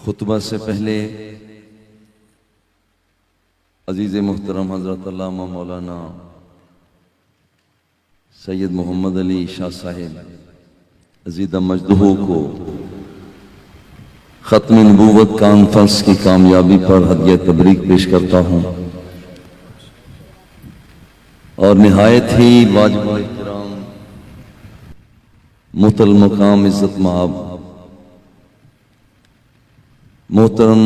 खुतबा से पहले अजीज़ मुहतरम हज़रत अल्लामा मौलाना सैयद मोहम्मद अली शाह साहिब अज़ीदा मजदूह को ख़त्म नबूवत कॉन्फ्रेंस की कामयाबी पर हदिया तबरीक पेश करता हूँ और निहायत ही वाजिब एहतराम मुतल मकाम इज़्ज़त माब मोहतरम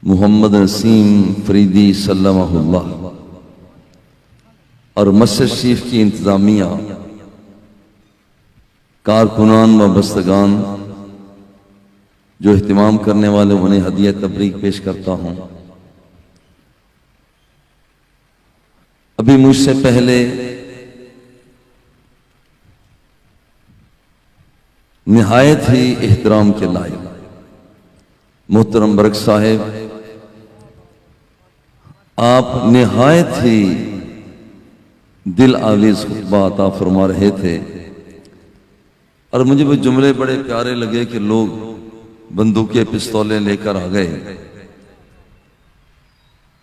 मोहम्मद नसीम फरीदी सल्लल्लाहुल्लाह और मस्जिद शरीफ की इंतजामिया कारकुनान व बस्तगान जो एहतमाम करने वाले उन्हें हदिया तबरीक पेश करता हूँ। अभी मुझसे पहले निहायत ही एहतराम के लायक मोहतरम बरक साहिब, आप निहायत ही दिल आवेज खुतबा अता फरमा रहे थे और मुझे वो जुमले बड़े प्यारे लगे कि लोग बंदूकें पिस्तौलें लेकर आ गए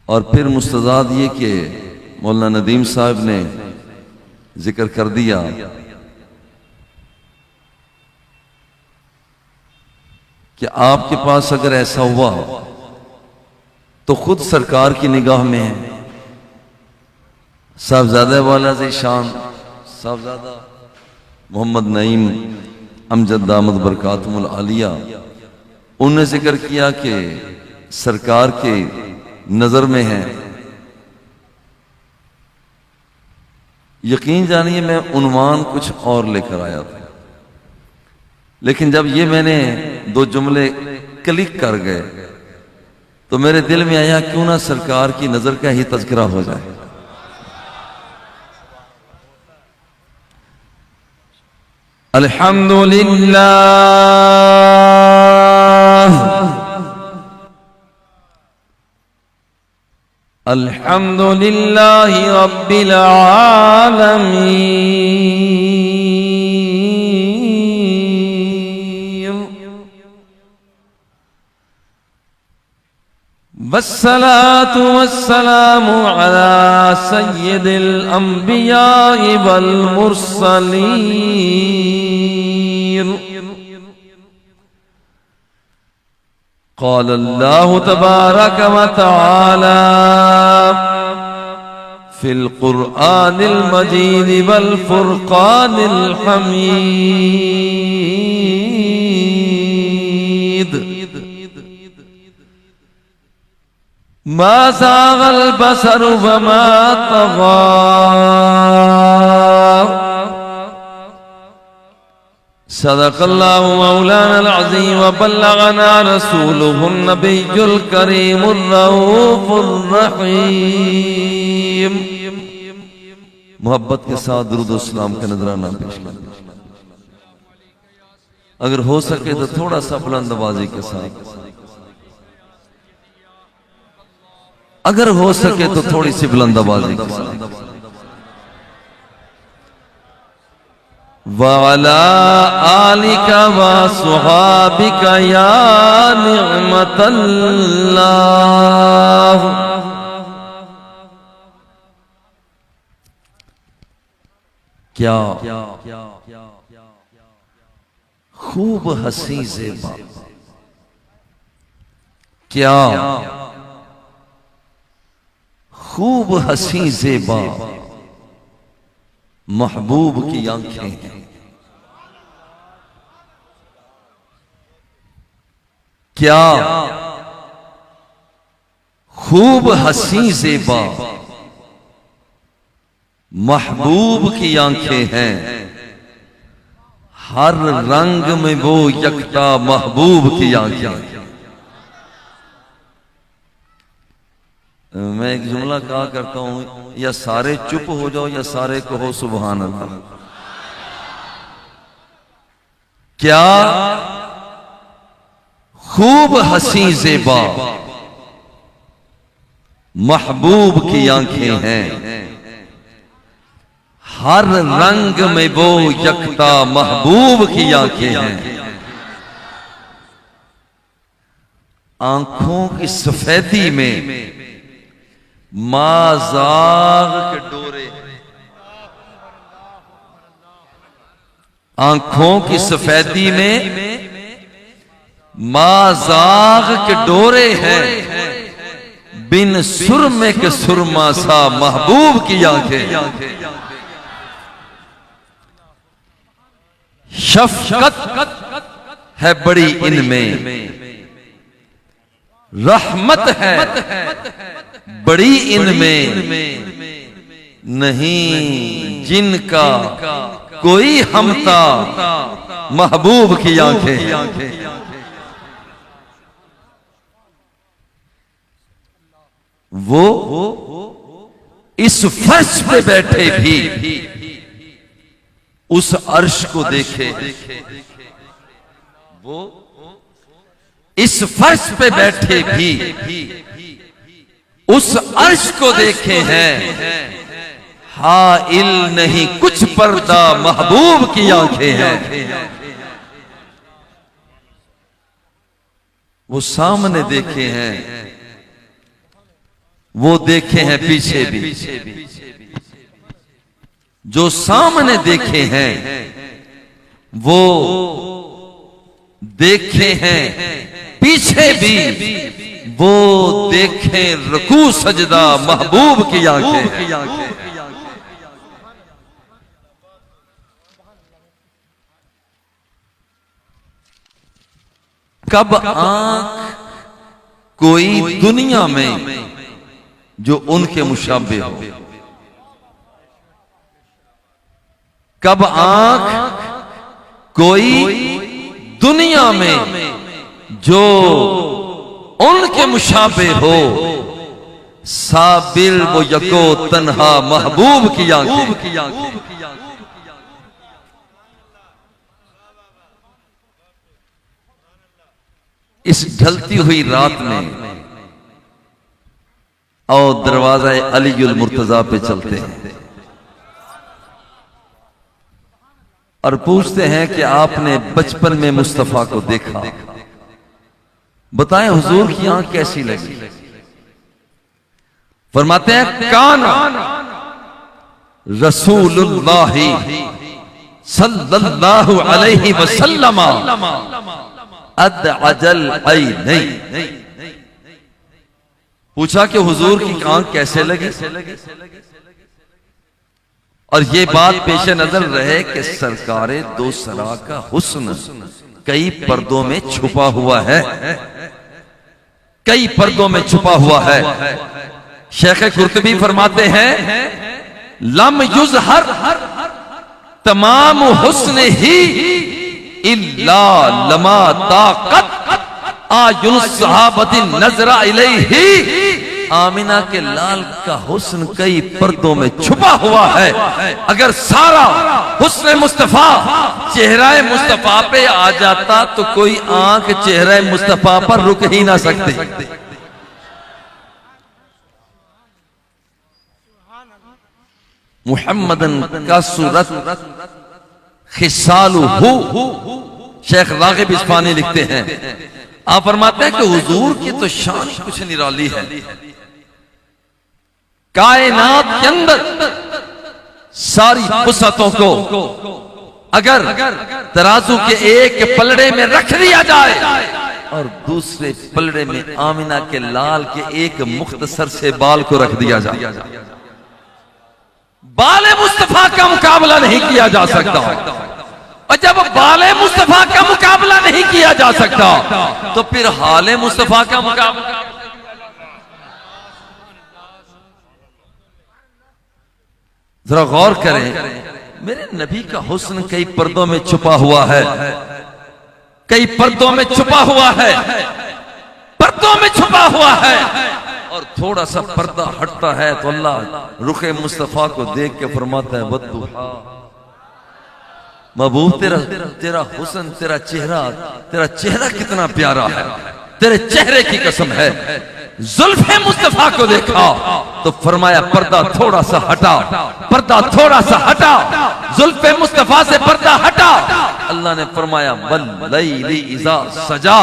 और फिर मुस्तजाद ये कि मौलाना नदीम साहब ने जिक्र कर दिया कि आपके पास अगर ऐसा हुआ तो खुद सरकार की निगाह में है। साहबजादा वाला ज़ीशान साहबजादा मोहम्मद नईम अमजद दामद बरकातुहुल आलिया, उन्होंने जिक्र किया कि सरकार के नजर में है। यकीन जानिए मैं उन्वान कुछ और लेकर आया था, लेकिन जब ये मैंने दो जुमले क्लिक कर गए तो मेरे दिल में आया क्यों ना सरकार की नजर का ही तज़किरा हो जाए। अल्हम्दुलिल्लाह अल्हम्दुलिल्लाहि रब्बिल आलमीन वस्सलातु वस्सलामु अला सय्यिदिल अंबिया वल मुरसलीन। क़ाल अल्लाहु तबारक व तआला फिल क़ुरआनिल मजीद वल फ़ुरक़ानिल हमीद। मा ज़ाग़ल बसर व मा तग़ा सदक़ल्लाहु मौलानल अज़ीम व बल्लगना रसूलुहुन नबियुल करीमुर रऊफ़ुर रहीम। मोहब्बत के साथ दुरूद व सलाम का नजराना पेश कर। अगर हो सके तो थोड़ा सा बुलंद आवाज़ी के साथ, अगर हो सके तो थोड़ी सी बुलंद आवाज़ी के साथ। वअला आलिका व सुहाबिका या निअमतल्लाह। क्या खूब हंसी ज़ेबा, क्या खूब हंसी ज़ेबा महबूब की आंखें हैं। क्या खूब हंसी ज़ेबा महबूब की आंखें हैं। हर रंग में वो यकता महबूब की आंखें हैं। मैं एक जुमला कहा करता हूं, या सारे चुप हो जाओ या सारे कहो सुभान अल्लाह। क्या खूब हंसी ज़ेबा महबूब की आंखें हैं। हर रंग में वो यकता महबूब की आंखें हैं। आंखों की सफेदी में माजाग के डोरे, आंखों की सफेदी में माजाग के डोरे हैं, बिन सुरमे के सुरमा सा महबूब की आंखें। शफकत है बड़ी इनमें, रहमत है बड़ी इनमें, नहीं जिनका कोई हमता महबूब की आंखें। वो इस फर्श पे बैठे भी उस अर्श को देखे, वो इस फर्श पे बैठे भी उस अर्श को देखे हैं, हाइल नहीं कुछ पर्दा महबूब की आंखें हैं। वो सामने देखे हैं, वो देखे हैं पीछे भी, जो सामने देखे हैं वो देखे हैं पीछे भी, वो देखें रुकू सजदा महबूब की आंखें। कब आंख कोई दुनिया में जो उनके मुशाबे हो, कब आंख कोई दुनिया में जो उनके मुशाबे हो, साबिल वो यको तन्हा महबूब की आंखें। इस ढलती हुई रात में और दरवाजा अलीउल मुर्तजा पे चलते हैं और पूछते हैं कि आपने बचपन में मुस्तफा को देखा, बताएं हुजूर की आंख कैसी लगी। फरमाते हैं काना रसूलुल्लाह सल्लल्लाहु अलैहि वसल्लम अद अजल नहीं। पूछा कि हुजूर की आंख कैसे लगी, और ये बात पेश नजर रहे कि सरकारे दो सरा का हुस्न कई पर्दों में छुपा हुआ है, कई पर्दों में छुपा हुआ है। शेख कुर्तबी फरमाते हैं लम युज़हर तमाम हुस्न ही इल्ला लमा ताकत आयुन सहाबतिन नजरा इलैहि। आमिना के लाल का हुस्न कई पर्दों में छुपा हुआ है, अगर सारा हुस्न मुस्तफा चेहरा मुस्तफा पे आ जाता तो कोई आंख चेहरा मुस्तफा पर रुक ही ना सकती। मुहम्मदन का सूरत खिसालुहु, शेख रागिब इस्फानी लिखते हैं, आप फरमाते हैं कि हुजूर की तो शान कुछ निराली है। कायनात के अंदर सारी वुसअतों को अगर तराजू के एक पलड़े में रख दिया जाए और दूसरे पलड़े में आमिना के लाल के एक मुख्तसर से बाल को रख दिया जाए, बाले मुस्तफा का मुकाबला नहीं किया जा सकता। और जब बाले मुस्तफा का मुकाबला नहीं किया जा सकता तो फिर हाले मुस्तफा का मुकाबला। जरा गौर करें, मेरे नबी का हुस्न कई पर्दों में छुपा हुआ है, कई पर्दों में छुपा हुआ है, पर्दों में छुपा हुआ है। और थोड़ा सा पर्दा हटता है तो अल्लाह रुखे मुस्तफा को देख के फरमाता है वद्दुहा, महबूब तेरा हुस्न, तेरा चेहरा कितना प्यारा है, तेरे चेहरे की कसम है। जुल्फे मुस्तफा को देखा तो फरमाया पर्दा थोड़ा सा हटा, पर्दा थोड़ा सा हटा, जुल्फे मुस्तफा से पर्दा हटा। अल्लाह ने फरमाया वल्लैली इज़ा सजा,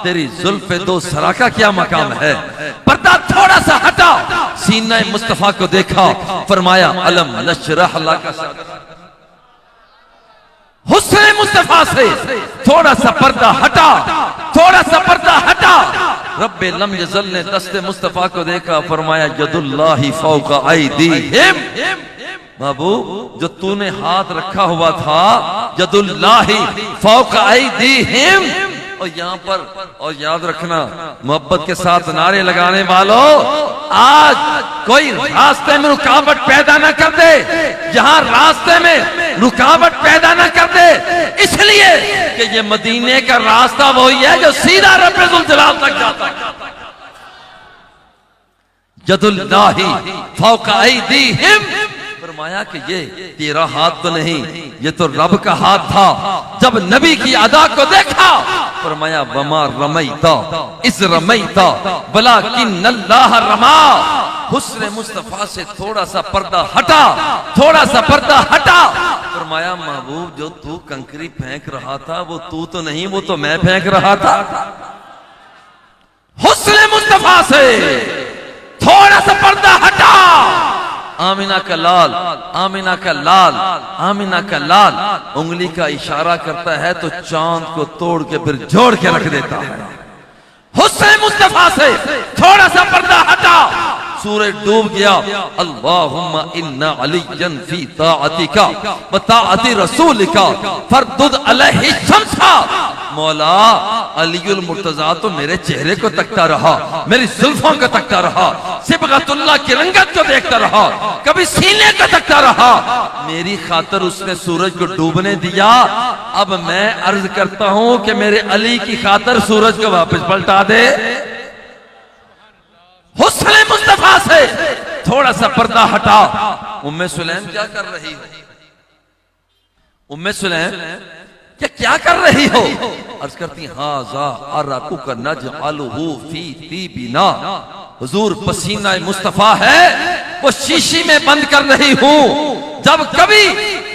तेरी जुल्फे दो सरा का क्या मकाम है। पर्दा थोड़ा सा हटा, सीना मुस्तफा को देखा, फरमाया अलम नशरह लका सदरक। हुस्न मुस्तफा से थोड़ा सा पर्दा हटा, थोड़ा सा पर्दा हटा। रब्बे लम यज़ल ने दस्ते मुस्तफा को देखा, फरमाया यदुल्लाहि फौका ऐदीहिम। बाबू जो तूने हाथ रखा हुआ था, यदुल्लाहि फौका ऐदीहिम। और यहाँ पर और याद रखना, मोहब्बत के साथ नारे लगाने वालों, आज कोई रास्ते में रुकावट पैदा ना कर दे, यहाँ रास्ते में रुकावट पैदा ना कर दे, इसलिए कि ये मदीने का रास्ता वही है जो सीधा रब्बे जुल जलाल तक जाता है। यदुल्लाहि फौका ऐदीहिम, फरमाया कि ये तेरा हाथ तो नहीं, ये तो रब का हाथ था। जब नबी की अदा को देखा, फरमाया वमा रमैता इस रमैता वलाकिन्नल्लाह रमा। हुस्न मुस्तफा से थोड़ा सा पर्दा हटा, थोड़ा सा पर्दा हटा। फरमाया महबूब जो तू कंकरी फेंक रहा था वो तू तो नहीं, वो तो मैं फेंक रहा था। हुस्न मुस्तफा से थोड़ा सा पर्दा हटा। आमिना का लाल, आमिना का लाल, आमिना का लाल उंगली का इशारा करता है तो चांद को तोड़ के फिर जोड़ के रख देता है। हुस्न मुस्तफा से थोड़ा सा पर्दा हटा, सूरज डूब गया। अल्लाहुम्मा इन्ना अलियन फी ताअतिका व ताअति रसूलिका फरदुद अलैहि शम्सा। मौला अलीउल मुर्तजा तो मेरे चेहरे को तकता रहा, मेरी जुल्फों को तकता रहा, सिबगतुल्लाह की रंगत को देखता रहा, कभी सीने को तकता रहा। मेरी खातिर उसने सूरज को डूबने दिया। अब मैं अर्ज करता हूं कि मेरे अली की खातिर सूरज को वापस पलटा दे। हुस्न मुस्तफा से थोड़ा सा पर्दा हटा। उम्मे सुलैम क्या कर रही हो? उम्मे सुलैम क्या कर रही हो? अर्ज करती हाजा अराकु का नजअलहु फी तीबिना। हुजूर पसीना मुस्तफा है वो शीशी में बंद कर रही हूं। जब कभी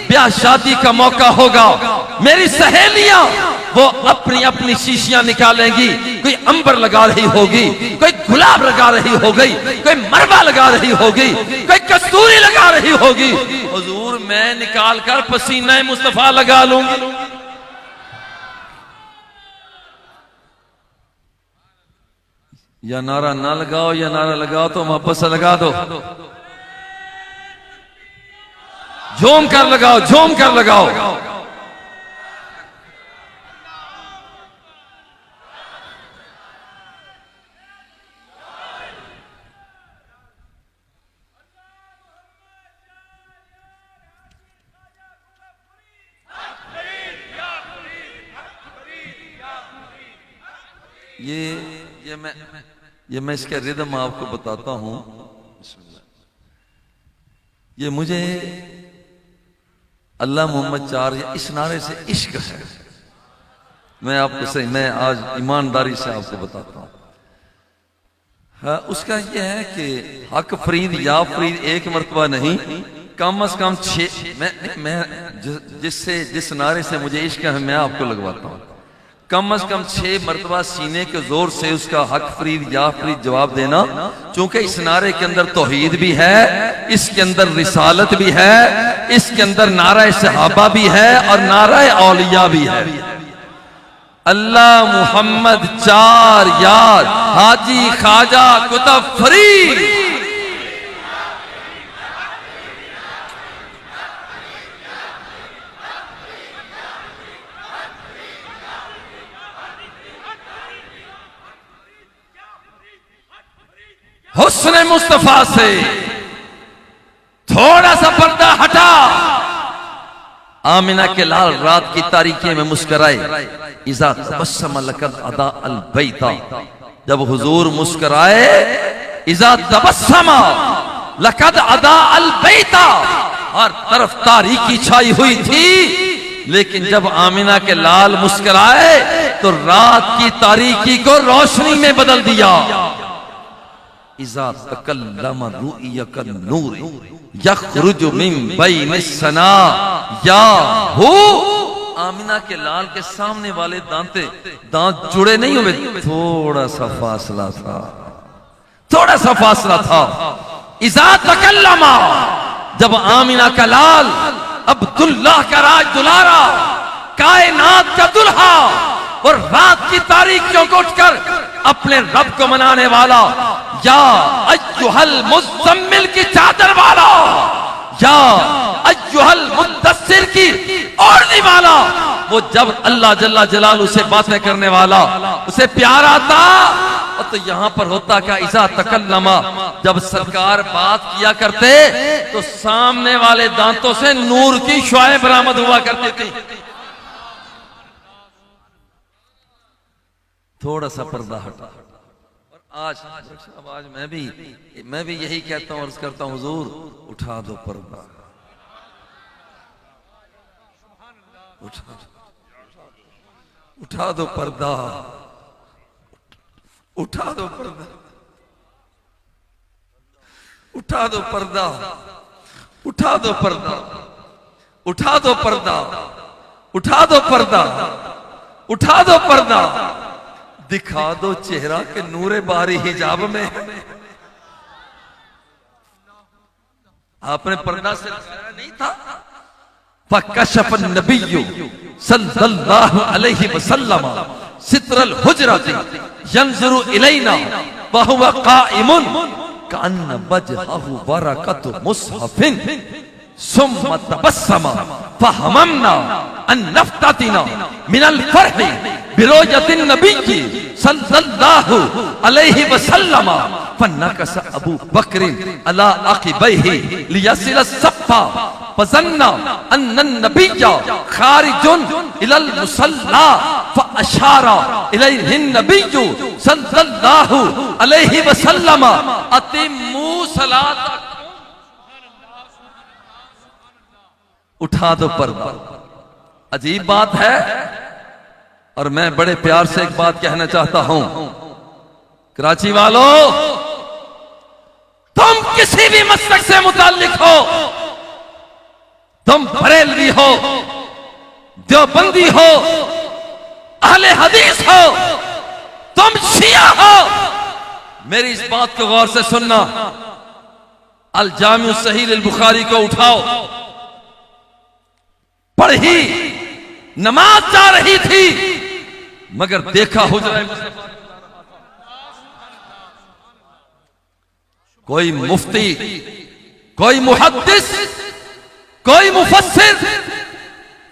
ब्याह शादी का मौका होगा, मेरी सहेलियां वो अपनी अपनी शीशियां निकालेंगी। कोई अंबर लगा रही होगी, कोई गुलाब लगा रही होगी, कोई मरवा लगा रही होगी, कोई कस्तूरी लगा रही होगी। हुजूर मैं निकाल कर पसीना मुस्तफा लगा लूंगी। या नारा ना लगाओ या नारा लगाओ तो मोहब्बत से लगा दो। झूम कर लगाओ, झूम कर लगाओ। ये मैं इसका रिदम आपको बताता हूं। ये मुझे अल्लाह मोहम्मद चार इस नारे से इश्क है। मैं आपको सही, मैं आज ईमानदारी से आपको बताता हूं। हाँ, उसका यह है कि हक फरीद या फरीद एक मरतबा नहीं, कम अज कम 6। मैं जिस नारे से मुझे इश्क है मैं आपको लगवाता हूं। कम अज कम 6 मरतबा सीने के जोर से उसका हक फरीद या फरीद जवाब देना। चूंकि इस नारे के अंदर तौहीद भी है, इसके अंदर रिसालत भी है, इसके अंदर नारा सहाबा भी है और नारा औलिया भी है। अल्लाह मुहम्मद चार यार हाजी ख्वाजा कुतुब फरीद। हुस्न मुस्तफा से थोड़ा सा पर्दा हटा। आमिना के लाल रात की तारीकी में मुस्कराए। इज़ा तबस्सम लकद अदा अल बैता, जब हुजूर मुस्कराए। इज़ा तबस्सम लकद अदा अल बैता, हर तरफ तारीकी छाई हुई थी, लेकिन जब आमिना के लाल मुस्कराए तो रात की तारीकी को रोशनी में बदल दिया। इज़ा तकल्लम रुइयक नूर यखरुजु मिन बैन सना या हु आमिना के लाल के सामने वाले दांत जुड़े नहीं हुए, थोड़ा सा फासला था, थोड़ा सा फासला था। इज़ा तकल्लमा, जब आमिना का लाल अब्दुल्लाह का राज दुलारा, कायनात का दुल्हा और रात की तारीकियों को उठकर अपने रब को मनाने वाला, या अय्युहल मुज़्ज़म्मिल की चादर वाला, या अय्युहल मुद्दस्सिर की ओढ़नी वाला, वो जब अल्लाह जल्ला जलालहू से बातें करने वाला उसे प्यार आता। और तो यहां पर होता क्या, इज़ा तकल्लमा, जब सरकार बात किया करते तो सामने वाले दांतों से नूर की शुआएं बरामद हुआ करती थी। थोड़ा सा पर्दा हटा। और आज मैं भी यही कहता हूं, अर्ज करता हूं, हुजूर उठा दो पर्दा, उठा दो पर्दा, उठा दो पर्दा, उठा दो पर्दा, उठा दो पर्दा, उठा दो पर्दा, उठा दो पर्दा, उठा दो पर्दा, दिखा दो चेहरा के नूरे बारी हिजाब में। आपने पर्दा से दिखाया नहीं था। फकशफ नबिय्यु सल्लल्लाहु अलैहि वसल्लम सित्रल हुजरति यंजुरु इलैना व हुवा काइमुन कअन्न वजहहु बरकतु मुसहफिन सुम्मा तबस्समा फहममना अन नफ्ततिना मिनल फरहि बिरोजतिन नबिय्यि सल्लल्लाहु अलैहि वसल्लम फनकस अबू बकरिन अला अक़िबैहि लियसिल सफ़ा फज़न्ना अन्न नबिय्या खारिजुन इलल मुसल्ला फअशारा इलैहि नबिय्यु सल्लल्लाहु अलैहि वसल्लम अतिम्मू सलातकुम। उठा दो पर्दा। अजीब बात है, और मैं बड़े प्यार से एक बात कहना चाहता हूं, कराची वालों, तुम किसी भी मसलक से मुताल्लिक हो, तुम बरेलवी हो, देवबंदी हो, अहले हदीस हो, तुम शिया हो, मेरी इस बात को गौर से सुनना। अल जामिउ सहीह अल बुखारी को उठाओ, पढ़ी, नमाज जा रही थी, मगर देखा हुजरा कोई मुफ्ती, कोई मुहद्दिस, कोई मुफस्सिर,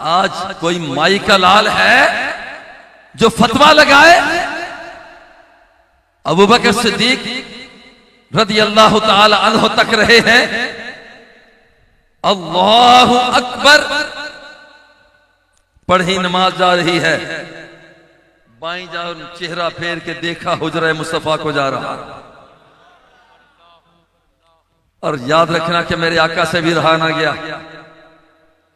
आज कोई माई का लाल है जो फतवा लगाए। अबू बकर सिद्दीक रदियल्लाहु ताला अन्हु तक रहे हैं, अल्लाहु अकबर, पढ़ी, नमाज जा रही है, बाईं जाओ, चेहरा फेर के देखा हुजरा मुस्तफा को जा रहा। और याद रखना कि मेरे आका से भी रहा ना गया,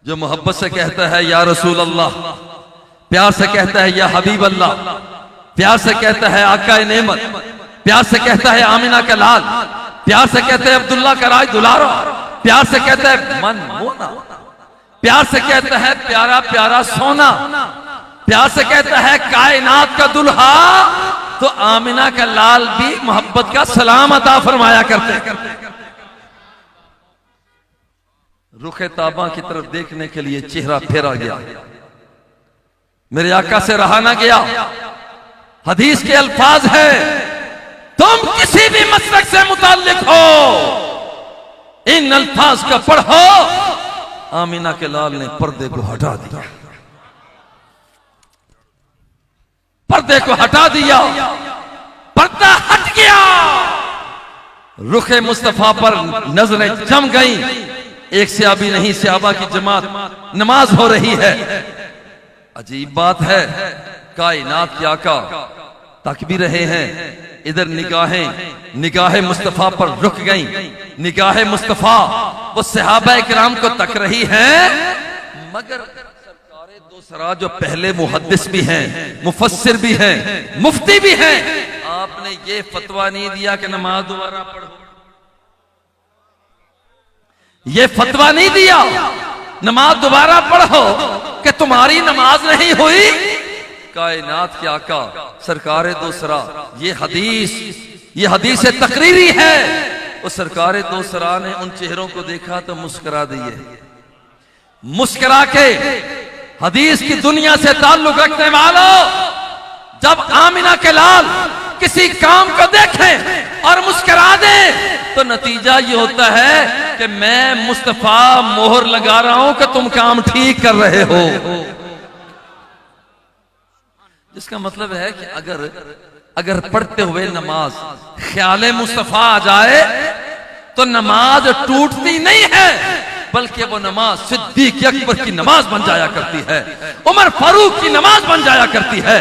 जो मोहब्बत से कहता है या रसूल अल्लाह, प्यार से कहता है या हबीब अल्लाह, प्यार से कहता है आका नेमत, प्यार से कहता है आमिना का लाल, प्यार से कहता है अब्दुल्ला का राज दुलारा, प्यार से कहता है मन मोना, प्यार से कहता है प्यारा प्यारा सोना, प्यार से कहता है कायनात का दुल्हा, तो आमिना का लाल भी मोहब्बत का सलाम अता फरमाया करते। रुखे ताबा की तरफ देखने के लिए चेहरा फेरा गया, मेरे आका से रहा ना गया। हदीस के अल्फाज है, तुम किसी भी मसलक से मुताल्लिक हो, इन अल्फाज का पढ़ो। आमिना के लाल ने पर्दे को हटा दिया, पर्दे को हटा दिया, पर्दा हट गया, रुखे मुस्तफा पर नजरें जम गईं। एक सहाबी नहीं, सहाबा की जमात नमाज हो रही है। अजीब बात है, कायनात के आका तक भी रहे हैं, इधर निगाहें मुस्तफा पर रुक गईं, निगाहें मुस्तफा वो सहाबा इकराम को तक रही हैं, मगर सरकारे दो सरा जो पहले मुहद्दिस भी हैं, मुफस्सिर भी हैं, मुफ्ती भी हैं, आपने ये फतवा नहीं दिया कि नमाज दोबारा पढ़ो, ये फतवा नहीं दिया नमाज दोबारा पढ़ो कि तुम्हारी नमाज नहीं हुई। कायनात के आका सरकारे दूसरा, ये हदीस तकरीरी है। उस सरकारे दूसरा ने उन चेहरों को देखा तो मुस्कुरा दिए, मुस्कुरा के हदीस की दुनिया से ताल्लुक रखने वालों, जब आमिना के लाल किसी काम को देखें और मुस्कुरा दें तो नतीजा ये होता है कि मैं मुस्तफा मोहर लगा रहा हूं कि तुम काम ठीक कर रहे हो। जिसका मतलब है कि अगर पढ़ते हुए नमाज ख्याले मुस्तफा आ जाए तो नमाज टूटती नहीं है, बल्कि वो नमाज सिद्दीक अकबर की नमाज बन जाया करती है, उमर फारूक की नमाज बन जाया करती है,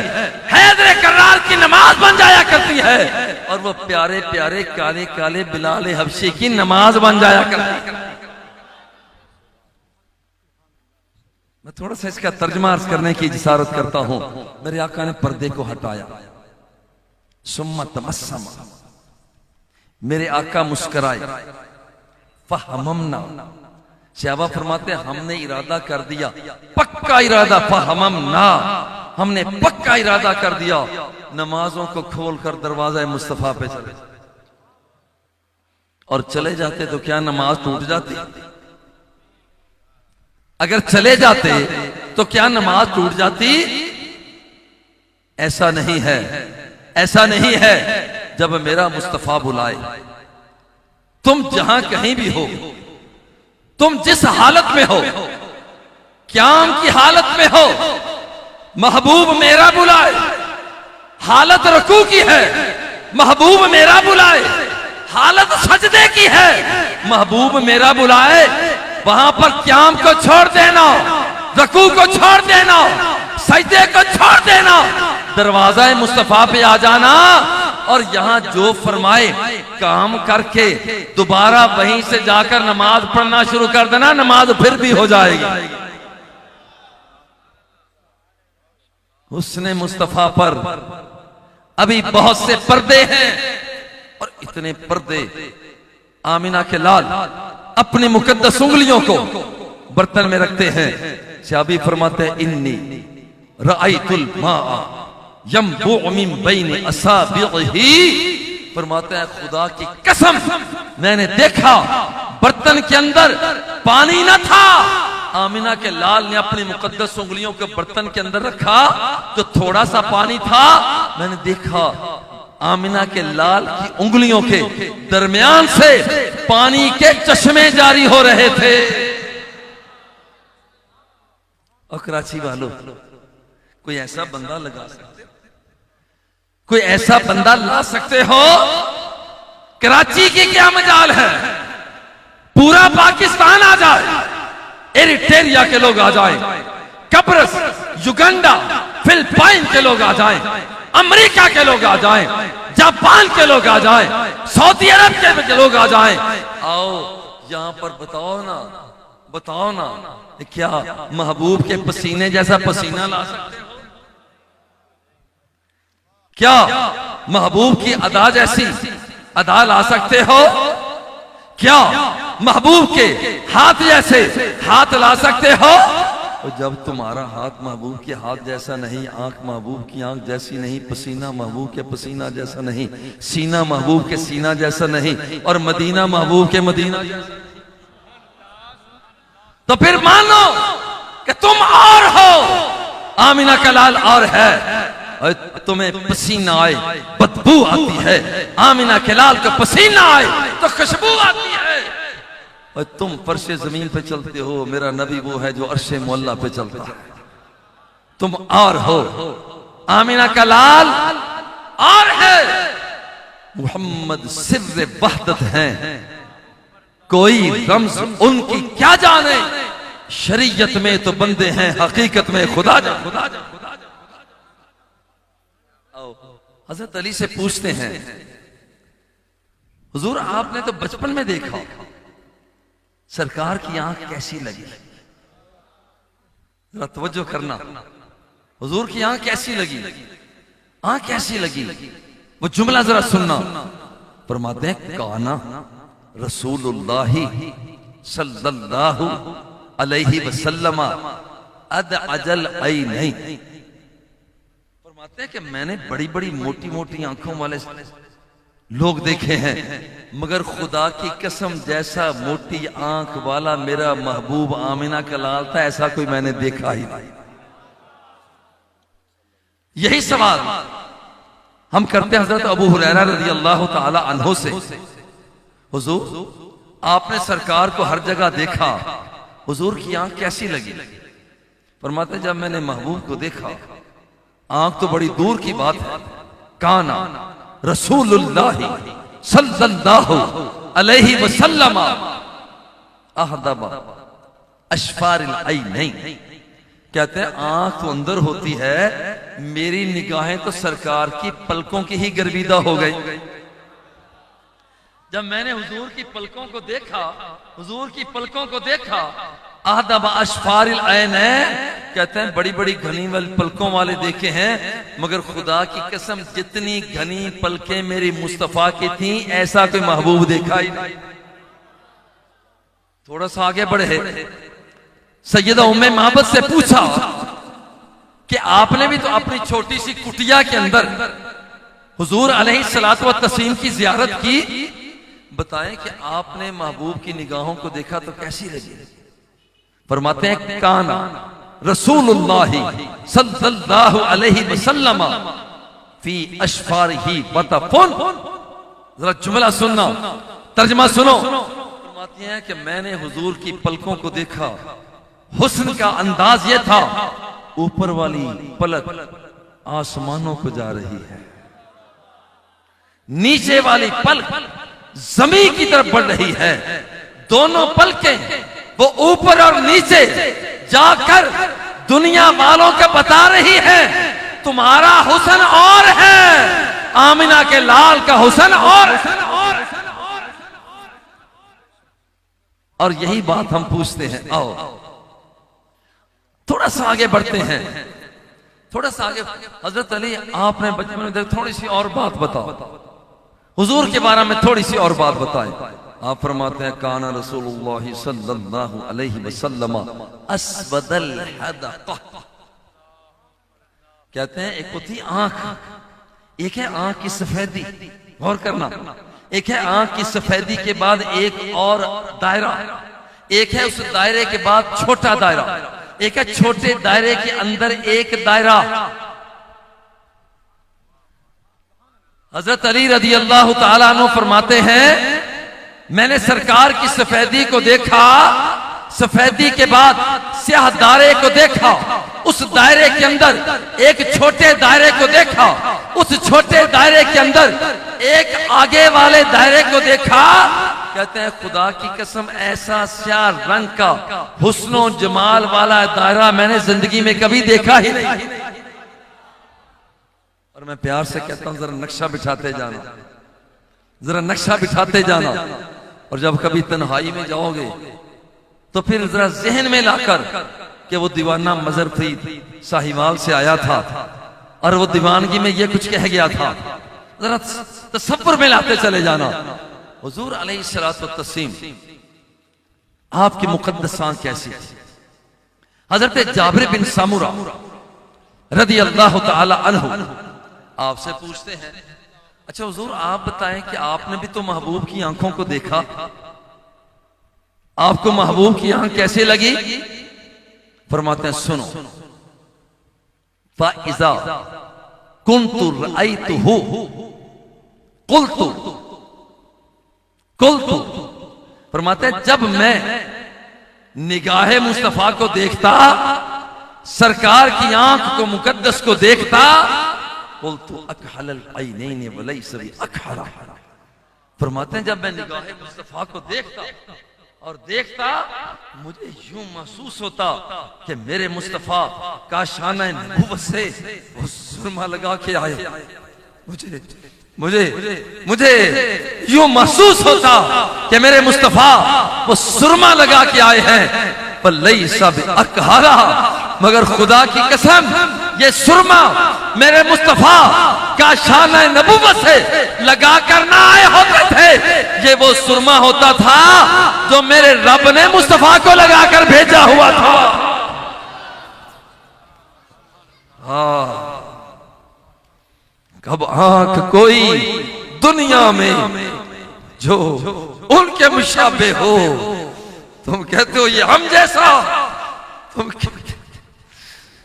हैदर कर्रार की नमाज बन जाया करती है, और वो प्यारे प्यारे काले काले बिलाल हबशी की नमाज बन जाया करती है। मैं थोड़ा सा इसका तर्जमा अर्ज करने की इजाजत करता हूं। मेरे आका ने पर्दे को हटाया, सुम्मा तबस्समा, मेरे आका मुस्कुराए, फहममना, सहाबा फरमाते हमने इरादा कर दिया, पक्का इरादा, फहममना, हमने पक्का इरादा कर दिया, नमाजों को खोलकर दरवाजा मुस्तफा पे चले, और चले जाते तो क्या नमाज टूट जाती? अगर चले जाते तो क्या नमाज टूट जाती? ऐसा नहीं है, ऐसा नहीं है। जब मेरा मुस्तफा बुलाए, तुम जहां कहीं भी हो, तुम जिस हालत में हो, क्याम की हालत में हो, महबूब मेरा बुलाए, हालत रुकू की है, महबूब मेरा बुलाए, हालत सजदे की है, महबूब मेरा बुलाए, वहां पर क्याम को छोड़ देना, रुकू को छोड़ देना, सजदे को छोड़ देना, दरवाजा मुस्तफा पे आ जाना, और यहां जो फरमाए काम करके दोबारा वहीं से जाकर नमाज पढ़ना शुरू कर देना, नमाज फिर भी हो जाएगी। हुस्ने मुस्तफा पर अभी बहुत से पर्दे हैं, और इतने पर्दे आमिना के लाल अपनी मुकद्दस उंगलियों को बर्तन में रखते हैं। शाबी फरमाते हैं इन्नी रअयतुल माअ यंबुअ मिन बैन असाबिही, फरमाते हैं खुदा की कसम मैंने देखा बर्तन के अंदर पानी न था, आमिना के लाल ने अपनी मुकद्दस उंगलियों को बर्तन के अंदर रखा तो थोड़ा सा पानी था, मैंने देखा आमिना के लाल की उंगलियों के दरमियान से पानी के चश्मे जारी हो रहे थे। और कराची वालों, कोई ऐसा बंदा लगा सकते हो, कोई ऐसा बंदा ला सकते हो? कराची की क्या मजाल है, पूरा पाकिस्तान आ जाए, एरिट्रिया के लोग आ जाएं, कब्रस, युगांडा, फिलिपाइन के लोग आ जाएं, अमेरिका के लोग आ जाएं, जापान के लोग आ जाएं, सऊदी अरब के लोग आ जाएं, आओ यहां पर बताओ ना क्या महबूब के पसीने जैसा पसीना ला सकते हो? क्या महबूब की अदा जैसी अदा ला सकते हो? क्या महबूब के हाथ जैसे हाथ ला सकते हो? और जब तुम्हारा हाथ महबूब के हाथ जैसा नहीं, आंख महबूब की आंख जैसी नहीं, पसीना महबूब के पसीना जैसा नहीं, सीना महबूब के सीना जैसा नहीं, और मदीना महबूब के मदीना जैसा, तो फिर मानो कि तुम और हो, आमिना का लाल और है, और तुम्हें पसीना आए बदबू आती है, आमिना के लाल को पसीना आए तो खुशबू आती है, और तुम फर्शे जमीन पे चलते हो, मेरा नबी वो है जो अर्शे मुअल्ला पे चलता है। तुम और हो, आमिना का लाल और है, मोहम्मद सिर्रे वहदत हैं, कोई रम्ज उनकी क्या जाने, शरीयत में तो बंदे हैं, हकीकत में खुदा जा। हजरत अली से पूछते हैं, हुजूर आपने तो बचपन में देखा, सरकार की आंख कैसी लगी? जरा तवज्जो करना, हुजूर की आंख कैसी लगी? आंख कैसी लगी? वो जुमला जरा सुनना। फरमाते हैं काना रसूलुल्लाह सल्लल्लाहु अलैहि वसल्लम अद अजल आई नहीं। फरमाते हैं कि मैंने बड़ी बड़ी मोटी मोटी आंखों वाले लोग देखे हैं, मगर खुदा की कसम जैसा मोटी आंख वाला मेरा महबूब आमिना का लाल था, ऐसा कोई मैंने देखा ही नहीं। यही सवाल हम करते हैं हजरत अबू हुरैरा रज़ी अल्लाह ताला अन्हु से, हुजूर आपने सरकार को हर जगह देखा, हुजूर की आंख कैसी लगी? फरमाते हैं जब मैंने महबूब को देखा, आंख तो बड़ी दूर की बात है, काना रसूलुल्लाह सल्लल्लाहु अलैहि वसल्लम अहदबा अशफारिल ऐनैन। कहते हैं आंख तो अंदर होती है, मेरी निगाहें तो सरकार की पलकों की ही गर्विदा हो गई। जब मैंने हुजूर की पलकों को देखा, हुजूर की पलकों को देखा, अहदबा अशफारिल ऐनैन, कहते हैं बड़ी बड़ी घनी वाली पलकों वाले देखे हैं, मगर खुदा की कसम जितनी घनी पलकें मेरी मुस्तफा की थी, ऐसा कोई महबूब देखा ही नहीं। थोड़ा सा आगे बढ़े, सैयदा उम्मे महबत से पूछा कि आपने भी तो अपनी छोटी सी कुटिया के अंदर हुजूर अलैहिस्सलातु व तस्लीम की जियारत की, बताएं कि आपने महबूब की निगाहों को देखा तो कैसी लगी? फरमाते हैं काना रसूलुल्लाह सल्लल्लाहु अलैहि वसल्लम फी अशफारिही वतफुन। जरा जुमला सुनना, तर्जुमा सुनो। फरमाती हैं कि मैंने हुजूर की पलकों को देखा, हुस्न का अंदाज यह था, ऊपर वाली पलक आसमानों को जा रही है, नीचे वाली पलक जमीन की तरफ बढ़ रही है। दोनों पलकें वो ऊपर और नीचे जाकर दुनिया वालों को बता रही है, तुम्हारा हुस्न और है, आमिना के लाल का हुस्न और यही बात हम पूछते हैं। आओ थोड़ा सा आगे बढ़ते हैं, थोड़ा सा आगे। हजरत अली आपने बचपन में थोड़ी सी और बात बताओ, हुजूर के बारे में थोड़ी सी और बात बताएं। आप फरमाते हैं काना रसूलुल्लाह सल्लल्लाहु अलैहि वसल्लम अस्वदल हदक़। कहते हैं एक होती आंख, एक है आंख की सफेदी, गौर करना, एक है आंख की सफेदी के बाद एक और दायरा, एक है उस दायरे के बाद छोटा दायरा, एक है छोटे दायरे के अंदर एक दायरा। हजरत अली रज़ी अल्लाह ताला अन्हु फरमाते हैं मैंने सरकार की सफेदी को देखा, सफेदी के बाद स्याह दायरे को देखा, उस दायरे के अंदर एक छोटे दायरे को देखा, उस छोटे दायरे के अंदर एक आगे वाले दायरे को देखा। कहते हैं खुदा की कसम ऐसा स्याह रंग का हुस्नो जमाल वाला दायरा मैंने जिंदगी में कभी देखा ही नहीं। और मैं प्यार से कहता हूं जरा नक्शा बिछाते जाना, जरा नक्शा बिछाते जाना। और जब कभी तन्हाई में जाओगे तो फिर जरा जहन में लाकर कि वो दीवाना मजर फरीद साहिवाल से आया था और वो दीवानगी में ये कुछ कह गया था, जरा तसव्वुर में लाते चले जाना। हुजूर अलैहिस्सलातु व तस्लीम आपकी मुकद्दस आंख कैसी थी? हजरत जाबिर बिन सामुरा रज़ी अल्लाह ताला अन्हु आपसे पूछते हैं, अच्छा हुजूर आप बताएं कि आपने भी तो महबूब की आंखों को देखा, आपको महबूब की आंख कैसे लगी? फरमाते हैं सुनो, फ़इज़ा कुन्तु रअयतुहु कुल्तु, फरमाते हैं जब मैं निगाहे मुस्तफा को देखता, सरकार की आंख को मुकद्दस को देखता, कुल्तु अकहलल ऐनैन वलैस बिअकहला। फरमाते हैं जब मैं निगाहे मुस्तफा को देखता और देखता, मुझे यूं महसूस होता कि मेरे मुस्तफा का शान नबूवत से वो सुरमा लगा के आए। मुझे मुझे मुझे यूं महसूस होता कि मेरे मुस्तफा वो सुरमा लगा के आए हैं। वलैस बिअकहला, मगर खुदा की कसम ये सुरमा मेरे मुस्तफा का शान नबूवत से लगा कर ना आए होते थे, ये वो सुरमा होता था जो मेरे रब ने मुस्तफा को लगा कर भेजा हुआ था। कब आंख कोई दुनिया में जो उनके मुशाबे हो, तुम कहते हो ये हम जैसा,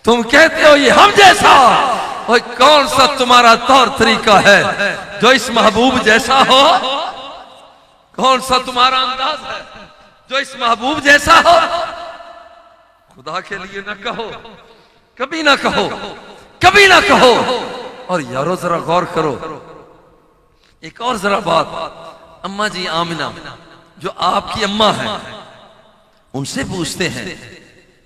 तुम कहते हो ये हम जैसा, और कौन सा तुम्हारा तौर तरीका है जो इस महबूब जैसा हो? कौन सा तुम्हारा अंदाज है जो इस महबूब जैसा हो? खुदा के लिए ना कहो, कभी ना कहो, कभी ना कहो। और यारो जरा गौर करो, एक और जरा बात, अम्मा जी आमिना जो आपकी अम्मा है, उनसे पूछते हैं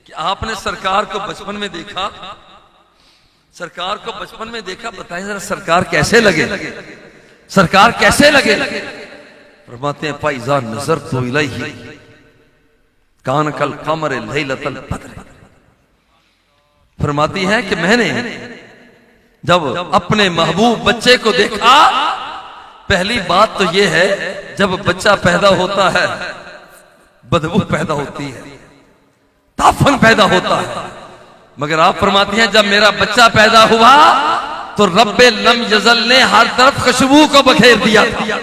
कि आपने सरकार को बचपन में देखा, सरकार को बचपन में देखा, बताएं जरा सरकार कैसे लगे, सरकार कैसे लगे? फरमाते हैं फाइज़ा नजर तो इलैहि कान कल कमर लैलतल बद्र। फरमाती है कि मैंने जब अपने महबूब बच्चे को देखा, पहली बात तो यह है जब बच्चा पैदा होता है बदबू पैदा होती है, ताफन पैदा होता है, मगर आप फरमाती हैं जब मेरा बच्चा पैदा हुआ तो रब्बे लम यजल ने हर तरफ खुशबू को बखेर दिया था।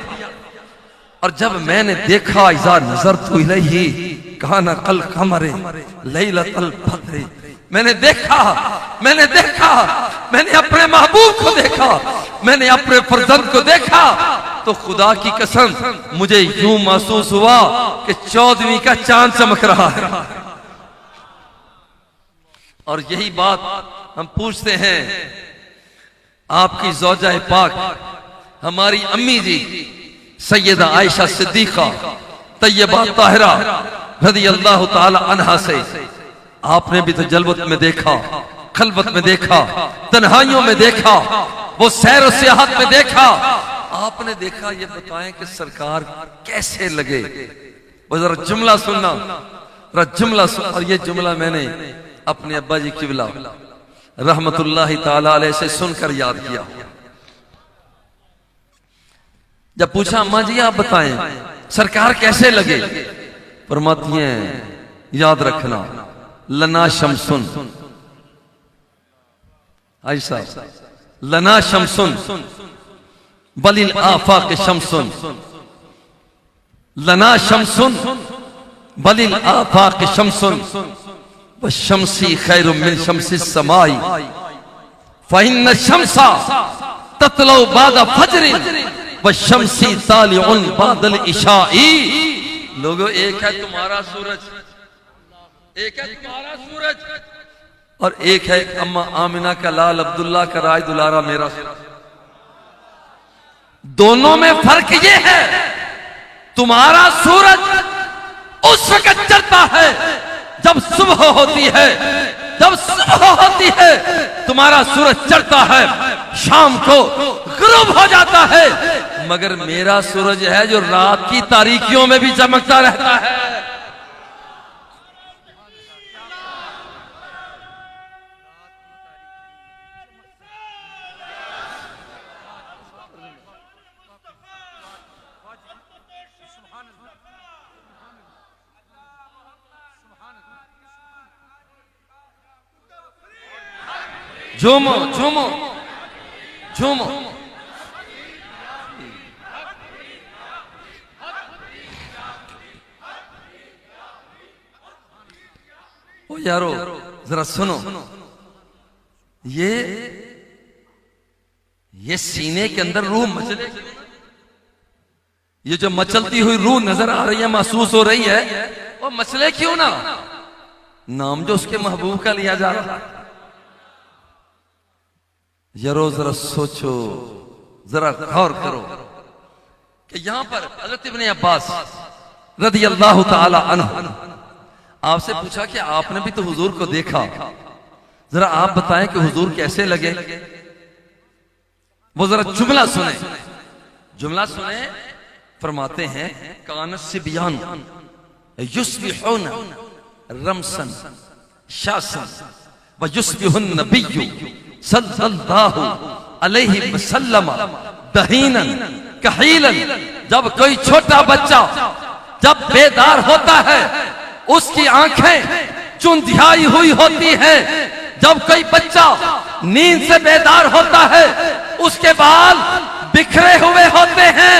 और जब मैंने देखा इज़ा नजर तो इलैहि कान कल कमर लैलतल बद्र, मैंने देखा, मैंने देखा, मैंने अपने महबूब को देखा, मैंने अपने फर्जंद को देखा, तो खुदा की कसम मुझे यूं महसूस हुआ कि 14वीं का चांद चमक रहा है। और यही बात हम पूछते हैं आपकी ज़ौजा पाक हमारी अम्मी जी सैयदा आयशा सिद्दीका तैयबा ताहिरा रज़ी अल्लाह ताला अन्हा से, आपने भी तो जलवत में देखा, खलवत में देखा, तन्हाइयों में देखा, वो सैर सियाहत में देखा, आपने देखा। ये बताएं कि सरकार कैसे लगे? वो जरा जुमला सुनना, जरा जुमला सुन। और ये जुमला मैंने अपने अब्बा जी किबला रहमतुल्लाहि ताला अलैह से सुनकर याद किया। जब पूछा अम्मा जी आप बताएं सरकार कैसे लगे, फरमाती हैं याद रखना लना शमसुन, आयशा लना शमसुन बलिल आफाक शमसुन, लना शमसुन बलिल आफाक शमसुन व शमसी खैरु मिन शमसी समाई फइन्न शमसा ततलौ बाद फजरिन व शमसी तालिउन बादल इशाई। लोगों एक है तुम्हारा सूरज, एक है तुम्हारा सूरज, और एक है अम्मा आमिना का लाल अब्दुल्ला का राज दुलारा मेरा सूरज। दोनों में फर्क ये है तुम्हारा सूरज उस वक्त चढ़ता है जब सुबह होती है, जब सुबह होती है तुम्हारा सूरज चढ़ता है, शाम को गुरूब हो जाता है, मगर मेरा सूरज है जो रात की तारीकियों में भी चमकता रहता है। झूमो झूमो झूमो। ओ यारो जरा सुनो, ये सीने के अंदर रूह मचले, ये जो मचलती हुई रूह नजर आ रही है, महसूस हो रही है, वो मचले क्यों ना? नाम जो उसके महबूब का लिया जा रहा है। यारो जरा सोचो, जरा गौर करो कि यहां पर हज़रत इब्ने अब्बास रज़ी अल्लाह ताला अन्हु आपसे पूछा कि आपने भी तो हुजूर को देखा, जरा आप बताएं कि हुजूर कैसे लगे। वो जरा जुमला सुने, जुमला सुने। फरमाते हैं कान सिबियान युस्बिहून रमसन शासन व युस्बिहुन नबिय्यु सल्लल्लाहु अलैहि वसल्लम दहीनन कहीलन। जब कोई छोटा बच्चा जब बेदार होता है उसकी आंखें चुंधियाई हुई होती है। जब कोई बच्चा नींद से बेदार होता है उसके बाल बिखरे हुए होते हैं,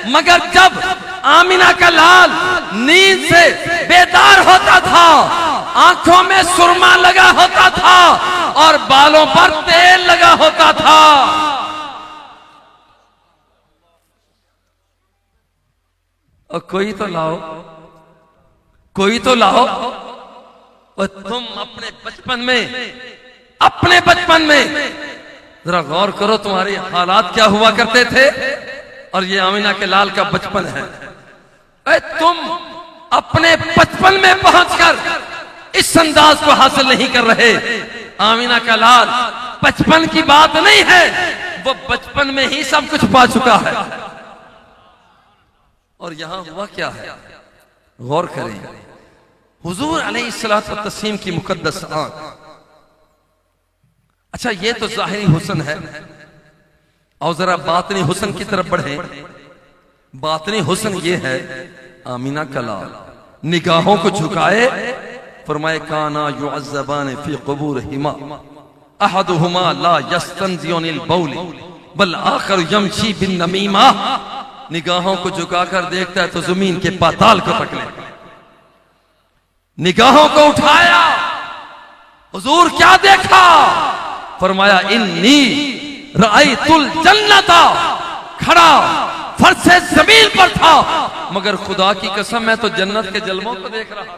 मगर जब आमिना का लाल नींद से बेदार होता था, आंखों में सुरमा लगा होता था और बालों पर तेल लगा होता था। और कोई तो लाओ, कोई तो लाओ। और तुम अपने बचपन में जरा गौर करो तुम्हारे हालात क्या हुआ करते थे, और ये आमिना के लाल का बचपन है। तुम अपने बचपन में पहुंचकर इस अंदाज को हासिल नहीं कर रहे। आमिना का लाल बचपन की बात नहीं है, वो बचपन में ही सब कुछ पा चुका है। और यहां हुआ क्या है, गौर करें। हुजूर अलैहिस्सलातु वस्सलाम की मुकद्दस आंख। अच्छा, ये तो जाहिरी हुस्न है, और जरा बातनी हुस्न की तरफ बढ़े। बातनी हुस्न ये है, आमिना का लाल निगाहों को झुकाए, फरमाए काना युअज़्ज़बान फी क़ुबूरिहिमा अहदुहुमा ला यस्तंज़ियुनिल बौल बल आखर यमशी बिन नमीमा। निगाहों को झुकाकर देखता है तो जमीन के पाताल को तक ले। निगाहों को उठाया, हुजूर क्या देखा, फरमाया इन्नी रअयतुल जन्नता। खड़ा फर्शे जमीन पर था, मगर खुदा की कसम मैं तो जन्नत के जलवों को देख रहा था।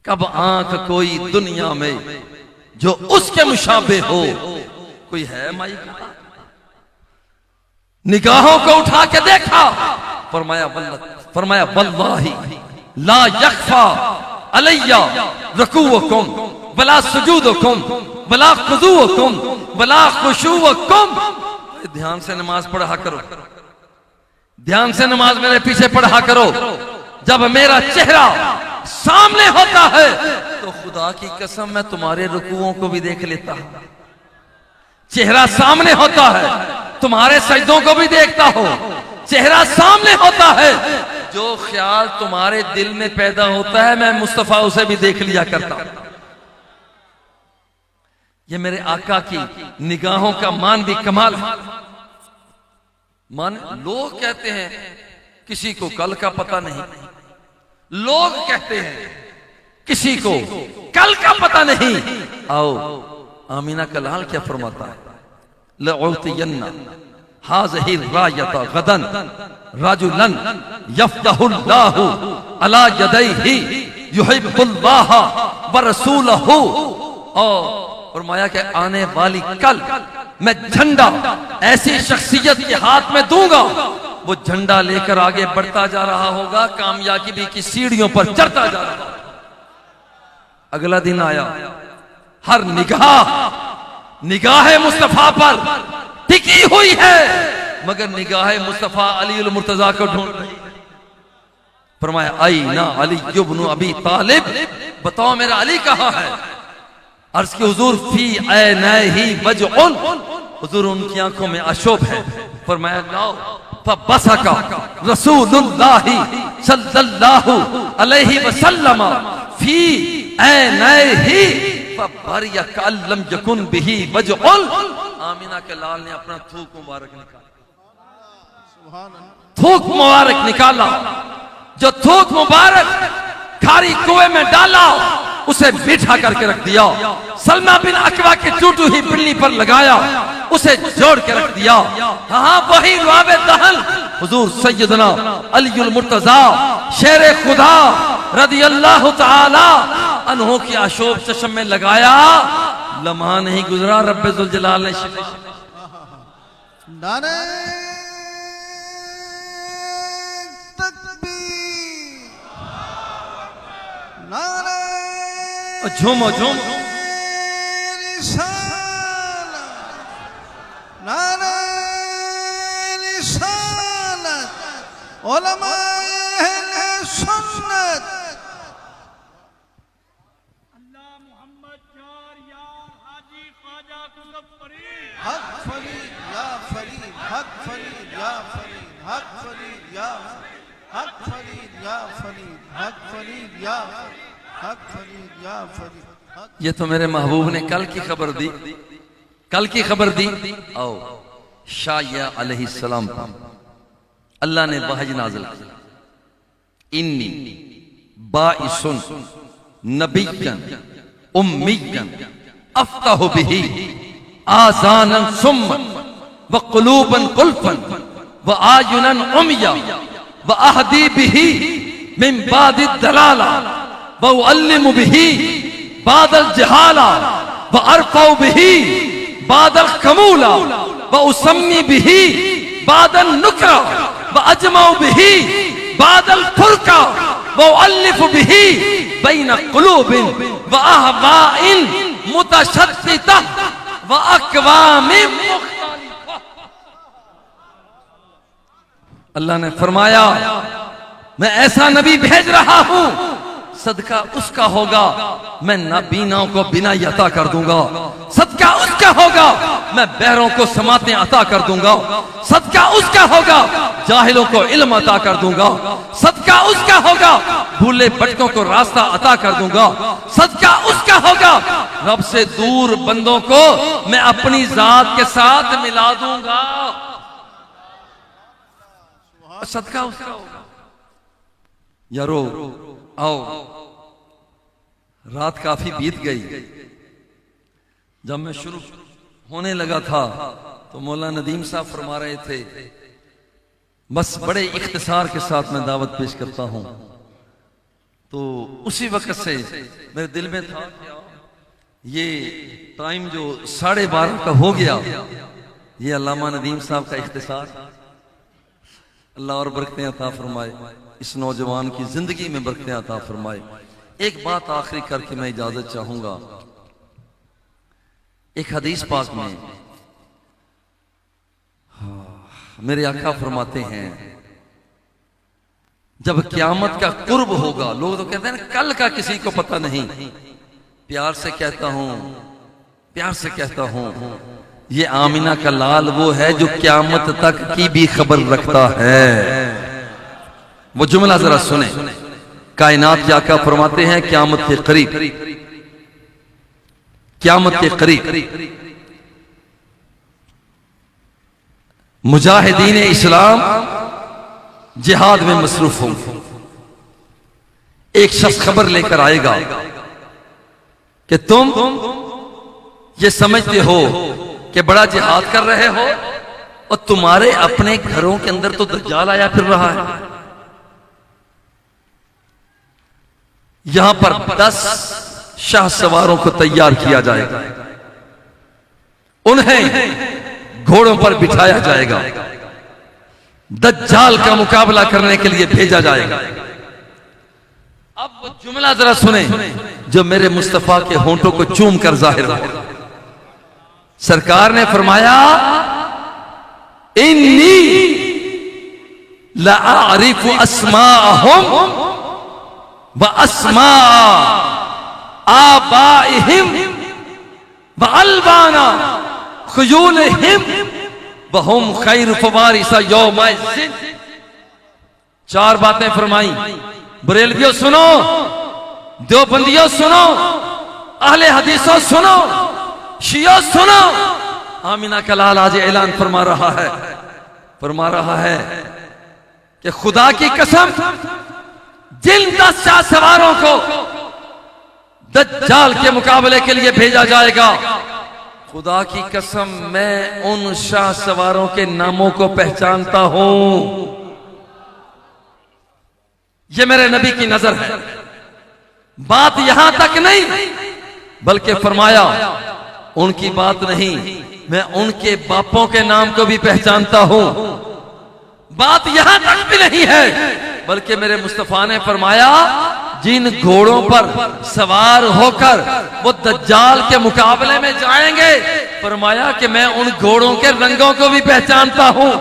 कब आंख कोई दुनिया में जो उसके मुशाबे हो, कोई है माई? निगाहों को उठा के देखा, फरमाया वल्लाही ला यख्फा अलैया रकूअकुम वला सुजूदुकुम वला खुजूअकुम वला खुशूअकुम। ध्यान से नमाज पढ़ा करो, ध्यान से नमाज मेरे पीछे पढ़ा करो। जब मेरा चेहरा सामने होता है तो खुदा की कसम मैं तुम्हारे रुकुओं को भी देख लेता हूं। चेहरा सामने होता है, तुम्हारे सजदों को भी देखता हो। चेहरा सामने होता है, जो ख्याल तुम्हारे दिल में पैदा होता है मैं मुस्तफा उसे भी देख लिया करता हूं। ये मेरे आका की निगाहों का मान भी कमाल है। मान, लोग कहते हैं किसी को कल का पता नहीं, लोग कहते हैं किसी को कल का पता नहीं। आओ, आमिना का लाल क्या फरमाता है, लउतियन्ना हाज़िही रायता गदन रजुलन यफ्तहुल्लाहु अला यदैहि युहिब्बुल्लाह व रसूलहु। और फरमाया कि आने वाली कल मैं झंडा ऐसी शख्सियत के हाथ में दूंगा, वो झंडा लेकर आगे बढ़ता जा रहा होगा, कामयाबी की सीढ़ियों पर चढ़ता जा रहा होगा। अगला दिन आया, हर निगाह मुस्तफा पर टिकी हुई है, मगर निगाह मुस्तफा अली मुर्तजा को ढूंढ रही है। फरमाया आई ना अली इब्न अबी तालिब, बताओ मेरा अली कहाँ है। अर्ज की हुजूर फी ऐनैहि वजउन, हुजूर उनकी आंखों में अशोभ है। फरमाया लाओ, फबसका रसूलुल्लाह सल्लल्लाहु अलैहि वसल्लम फी ऐनैहि फबरिया कल्लम यकुन बिही वजउन। आमिना के लाल ने अपना थूक मुबारक निकाला, थूक मुबारक निकाला। जो थूक मुबारक खारी कुएं में डाला, उसे मीठा करके रख दिया। सलमा बिन अकवा की टूटू ही बिल्ली पर लगाया, उसे जोड़ के रख दिया। हाँ, वही रुआबे दहल हुजूर सैयदना अलीउल मुर्तजा शेरे खुदा रदियल्लाहु ताला अन्हु की आशोब चश्म में लगाया। लम्हा नहीं गुजरा, रब्बे जुल जलाल ने झूमो झूमो हक फरीद या फरीद, हक फरीद या फरीद, हक फरीद या हक फरीद या फरीद, हक फरीद या हक फरीद या फरीद। ये तो मेरे महबूब ने कल की खबर दी, कल की खबर दी। आओ शाया अलैहिस्सलाम पर अल्लाह ने वहय नाज़िल किया, इन्नी बाइसुन नबिय्यन उम्मिय्यन अफ्ताहु बिही आज़ानन सुम्मन व क़ुलूबन ग़ुल्फ़न व आयुनन उम्या व अहदी बिही मिन बादि दलाला व उअल्लिमु बिही बादल जहाला व अरफ़उ बिही बादल कमूला व उसम्मी बिही बादल नुकरा व अजमाउ बिही बादल फुरका व उअल्लिफु बिही बैन क़ुलूबिन व अहवाइन मुतशद्दिदा व अक़वामिन मुख्तलिफा। अल्लाह ने फरमाया मैं ऐसा नबी भेज रहा हूं, सदका उसका होगा मैं नाबीनाओं को बिनाई अता कर दूंगा, सदका उसका होगा मैं बहरों को समातें अता कर दूंगा, सदका उसका होगा जाहिलों को इल्म अता कर दूंगा, सदका उसका होगा भूले भटकों को रास्ता अता कर दूंगा, सदका उसका होगा रब से दूर बंदों को मैं अपनी जात के साथ मिला दूंगा, सदका उसका होगा। यारो आओ, रात काफी बीत गई। जब मैं शुरू होने लगा था तो मौला नदीम साहब फरमा रहे थे, बस बड़े इख्तिसार के साथ मैं दावत पेश करता हूं। तो उसी वक्त से मेरे दिल में था ये टाइम जो 12:30 का हो गया, ये अल्लामा नदीम साहब का इख्तिसार। अल्लाह और बरकतें अता फरमाए, इस नौजवान की जिंदगी में बरकतें अता फरमाए। एक बात आखिरी करके मैं इजाजत चाहूंगा। एक हदीस पाक में मेरे आका फरमाते हैं, जब क़यामत का कुर्ब होगा, लोग तो कहते हैं कल का किसी को पता नहीं, प्यार से कहता हूं, प्यार से कहता हूं, ये आमिना का लाल वो है जो क़यामत तक की भी खबर रखता है। वो जुमला जरा सुने, कायनात के आका फरमाते हैं क़यामत के करीब, क़यामत के करीब मुजाहिदीन इस्लाम जिहाद में मसरूफ होंगे। एक शख्स खबर लेकर आएगा कि तुम ये समझते हो कि बड़ा जिहाद कर रहे हो और तुम्हारे अपने घरों के अंदर तो दज्जाल आया फिर रहा है। यहां पर 10 शाह सवारों को तैयार किया जाएगा, उन्हें घोड़ों पर बिठाया जाएगा, दज्जाल का मुकाबला करने के लिए भेजा जाएगा। अब वो जुमला जरा सुने जो मेरे मुस्तफा के होंठों को चूम कर जाहिर हो। सरकार ने फरमाया, इन्नी लाअरिफु अस्माअहुम व अस्मा आबाइहिम व अलबाना खुयूलहिम व हुम खैर फवारिसा यौमइज़िन। 4 बातें फरमाई। बरेलवियों सुनो, देवबंदियों सुनो, अहले हदीसों सुनो, शिया सुनो। आमिना का लाल आज ऐलान फरमा रहा है कि खुदा की कसम, जिन 10 शाह सवारों को दज्जाल के मुकाबले के लिए भेजा जाएगा, खुदा की कसम मैं उन शाह सवारों के नामों को पहचानता हूं। ये मेरे नबी की नजर है। बात यहां तक नहीं, बल्कि फरमाया उनकी बात नहीं, मैं उनके बापों के नाम को भी पहचानता हूं। बात यहां तक भी नहीं है, बल्कि मेरे मुस्तफा ने फरमाया जिन घोड़ों पर सवार होकर वो दज्जाल के मुकाबले में जाएंगे, फरमाया कि मैं उन घोड़ों के रंगों को भी पहचानता हूं।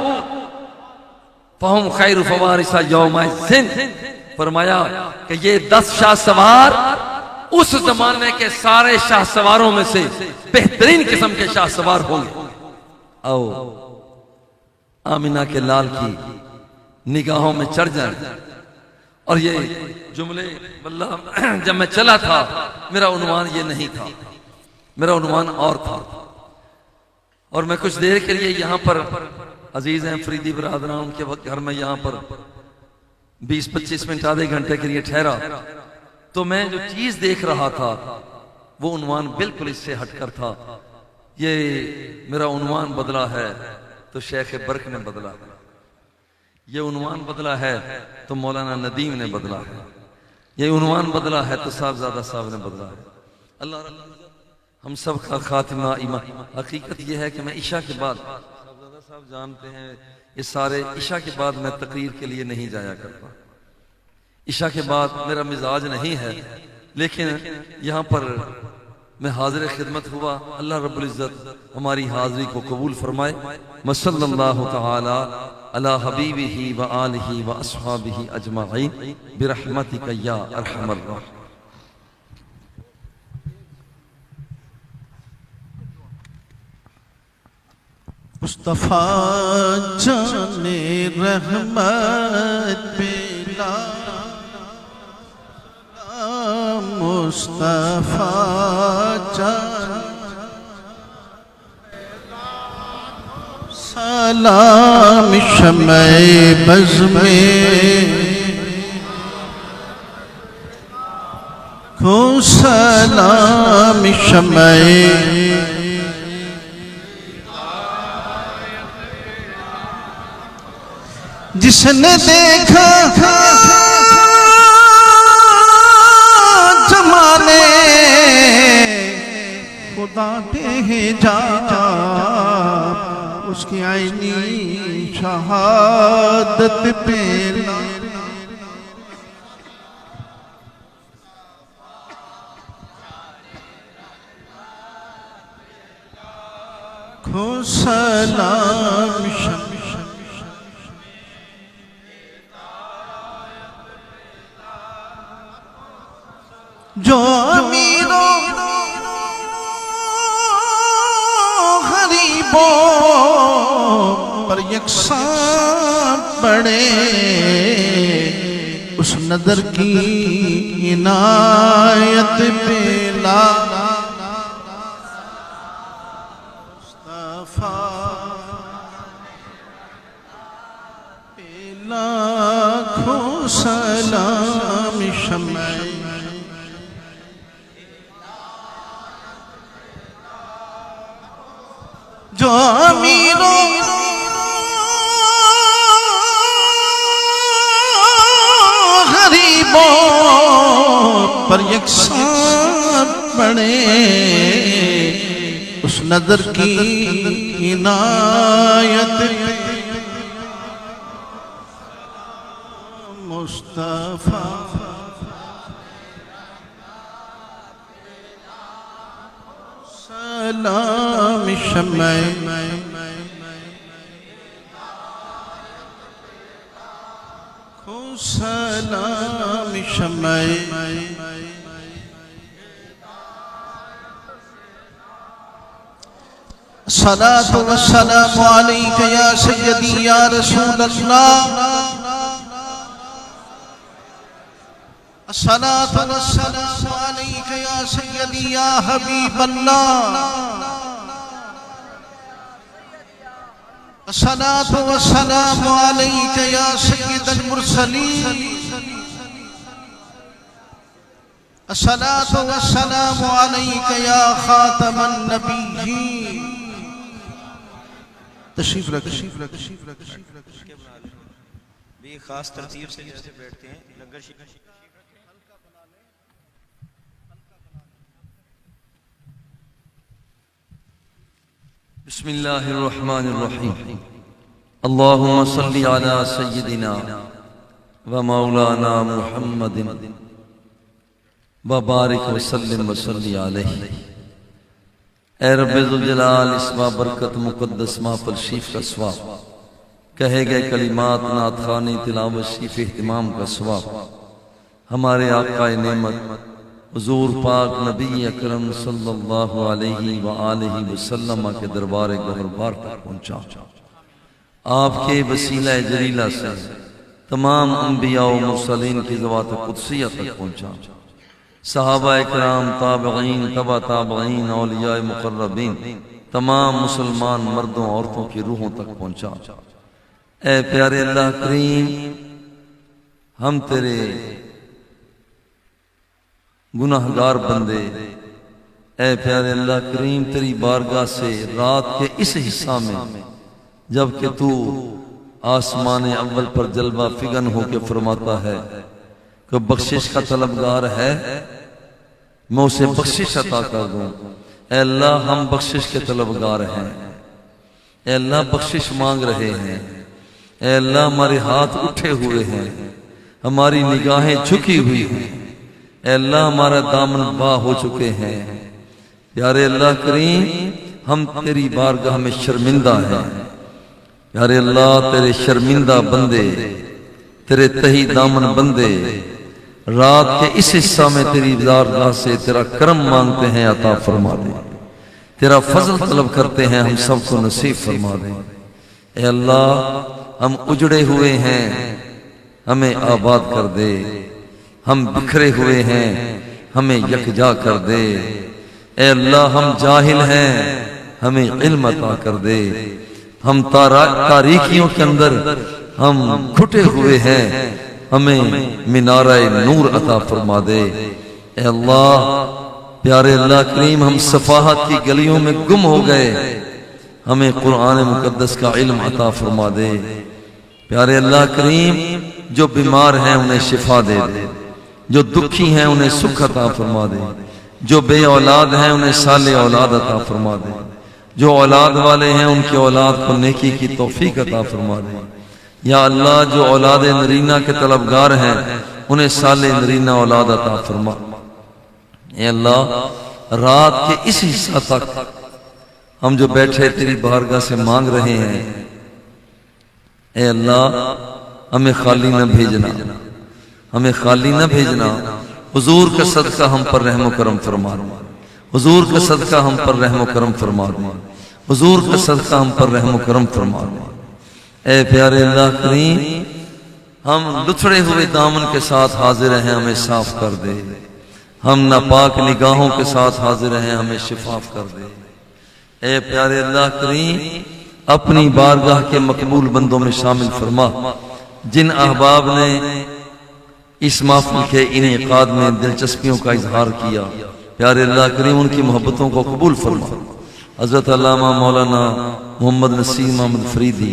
फहुम खैरु फवारिसा यौमइज़िन। फरमाया कि ये 10 शाह सवार उस जमाने के सारे शाहसवारों में से बेहतरीन किस्म के शाहसवार होंगे। आओ आमिना के लाल की निगाहों में चढ़ जाए। और ये जुमले वल्लाह जब मैं चला था मेरा उन्वान ये नहीं था, मेरा उन्वान और था। और मैं कुछ देर के लिए यहाँ पर अजीज हैं फरीदी बरादरान, उनके घर में यहाँ पर 20-25 मिनट आधे घंटे के लिए ठहरा, तो मैं जो चीज देख रहा था वो उन्वान बिल्कुल इससे हटकर था। ये मेरा उन्वान बदला है तो शेख बर्क ने बदला है, ये उन्वान बदला है तो मौलाना नदीम ने बदला है, ये उन्वान बदला है तो साहबजादा साहब ने बदला है। अल्लाह हम सब का खातिमा ईमान। हकीकत यह है कि मैं ईशा के बाद, साहबजादा साहब जानते हैं ये सारे, ईशा के बाद मैं तकरीर के लिए नहीं जाया करता, ईशा के बाद मेरा मिजाज नहीं है। लेकिन यहाँ पर मैं हाजिर खिदमत हुआ। अल्लाह रब्बुल इज्जत हमारी हाजिरी को कबूल फरमाए। मसल्लल्लाहु तआला अला हबीबिही व आलिही व अस्हाबिही अजमाईन बिरहमतिका या अरहमर राहिमीन। मुस्तफा जाने रहमत पेला, मुस्तफा जाने सलाम शम्ए बज़ में को सलाम शम्ए जिसने देखा जमाने खुदा के जा उसकी आईनी शहादत पे खो सलाम जो अमीरों गरीबों पर यकसां पड़े, उस नदर की इनायत पे मुस्तफा पे लाखों सलाम शम्ए जो अमीरों गरीबों पर यकसां पड़े, उस नजर की इनायत मुस्तफा सलाम शम्ए खो सलाम शम्ए सलातु वस्सलामु अलैका या सय्यदी या रसूल अल्लाह, अस्सलातु वस्सलामु अलैका या सय्यदी या हबीब अल्लाह, अस्सलातु वस्सलामु अलैका या सय्यदल मुरसलीन, अस्सलातु वस्सलामु अलैका या खातमन नबिय्यीन। तशरीफ रख भी खास तरतीब से जैसे बैठते हैं लंगर बिस्मिल्लाहिर्रहमानिर्रहीम। अल्लाहुम्मा सल्ली अला सय्यिदिना व मौलाना मुहम्मदिन व बारिक व सल्लिम व सल्ली अलैहि। ऐ रब्बे ज़ुल जलाल इस बाबरकत मुक़द्दस महफ़िल शरीफ का सवाब, कहे गए कलिमात नात ख़ानी तिलावत शरीफ इहतिमाम का सवाब, हमारे आका नेमत हुजूर पाक नबी अकरम सल्लल्लाहु अलैहि व आलिहि वसल्लम के दरबार गौहरबार तक पहुंचा। आपके वसीला जलीला से तमाम अंबिया व मुरसलीन की ज़वात कुदसिया तक पहुंचा। सहाबा इकराम, ताबईन, तबा ताबईन, औलिया मुक़र्रबीन, तमाम मुसलमान मर्दों औरतों की रूहों तक पहुंचा। ए प्यारे अल्लाह करीम, हम तेरे गुनाहगार बंदे, ए प्यारे अल्लाह करीम, तेरी बारगाह से रात के इस हिस्सा में जबकि तू आसमान अव्वल पर जलवा फिगन होकर फरमाता है कि बख्शिश का तलबगार है, मैं उसे बख्शिश अता कर दूं। ए अल्लाह, हम बख्शिश के तलबगार हैं। ए अल्लाह, बख्शिश मांग रहे हैं। ए अल्लाह, हमारे हाथ उठे हुए हैं, हमारी निगाहें झुकी हुई हैं। ए अल्लाह, हमारा दामन बाह हो चुके हैं। प्यारे अल्लाह करीम, हम तेरी बारगाह में शर्मिंदा हैं। प्यारे अल्लाह, तेरे शर्मिंदा बंदे, तेरे तही दामन बंदे रात के इस हिस्सा में तेरी बारगाह से तेरा करम मांगते हैं, अता फरमा दे। तेरा फजल तलब करते हैं, हम सबको नसीब फरमा दे। ए अल्लाह, हम उजड़े हुए हैं, हमें आबाद कर दे। हम बिखरे हुए हैं, हमें यकजा कर दे। ए अल्लाह, हम जाहिल हैं, हमें इल्म अता कर दे। हम तारीकियों के अंदर हम घुटे हुए हैं, हमें मिनारा नूर अता फरमा दे। ए अल्लाह, प्यारे अल्लाह करीम, हम सफाहत की गलियों में गुम हो गए, हमें कुरान मुकद्दस का इल्म अता फरमा दे। प्यारे अल्लाह करीम, जो बीमार हैं उन्हें शिफा दे दे, जो दुखी हैं उन्हें सुख अता फरमा दे, जो बे औलाद हैं उन्हें साले औलाद अता फरमा दे, जो औलाद वाले हैं उनकी औलाद को नेकी की तौफीक अता फरमा दे। या अल्लाह, जो औलाद नरीना के तलबगार हैं उन्हें साले नरीना औलाद अता फरमा। ए अल्लाह, रात के इस हिस्सा तक हम जो बैठे तेरी बारगाह से मांग रहे हैं, ए अल्लाह, हमें खाली न भेजना, हमें खाली न भेजना। हुजूर का सदका हम पर रहम करम फरमा दे। हुजूर का सदका हम पर रहम करम फरमा दे। हुजूर का सदका हम पर रहम करम फरमा दे। ए प्यारे अल्लाह करीम, हम लुथड़े हुए दामन के साथ हाजिर हैं, हमें साफ कर दे। हम नापाक निगाहों के साथ हाजिर हैं, हमें शिफाफ कर दे। ए प्यारे अल्लाह करीम, अपनी बारगाह के मकबूल बंदों में शामिल फरमा। जिन अहबाब ने इस महफिल के इनेकाद में दिलचस्पियों का इजहार किया, प्यारे अल्लाह करीम, उनकी मोहब्बतों को कबूल फरमा। हजरत अल्लामा मौलाना मोहम्मद नसीम अहमद फरीदी,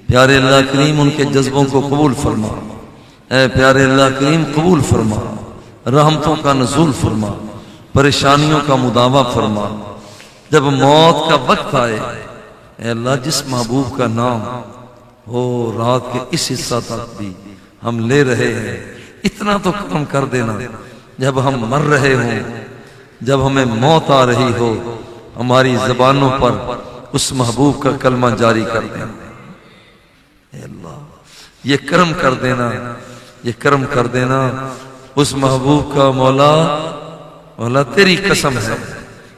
प्यारे अल्लाह करीम, उनके जज्बों को कबूल फरमा। ए प्यारे अल्लाह करीम, कबूल फरमा। रहमतों का नज़ूल फरमा, परेशानियों का मुदावा फरमा। जब मौत का वक्त आए, ए अल्लाह, जिस महबूब का नाम हो रात के इस हिस्सा तक भी हम ले रहे हैं, इतना तो करम कर देना। जब हम मर रहे हों, जब हमें मौत आ रही हो, हमारी जबानों पर उस महबूब का कलमा जारी कर देना। ए अल्लाह, ये करम कर देना, ये करम कर देना। उस महबूब का मौला, मौला तेरी कसम है,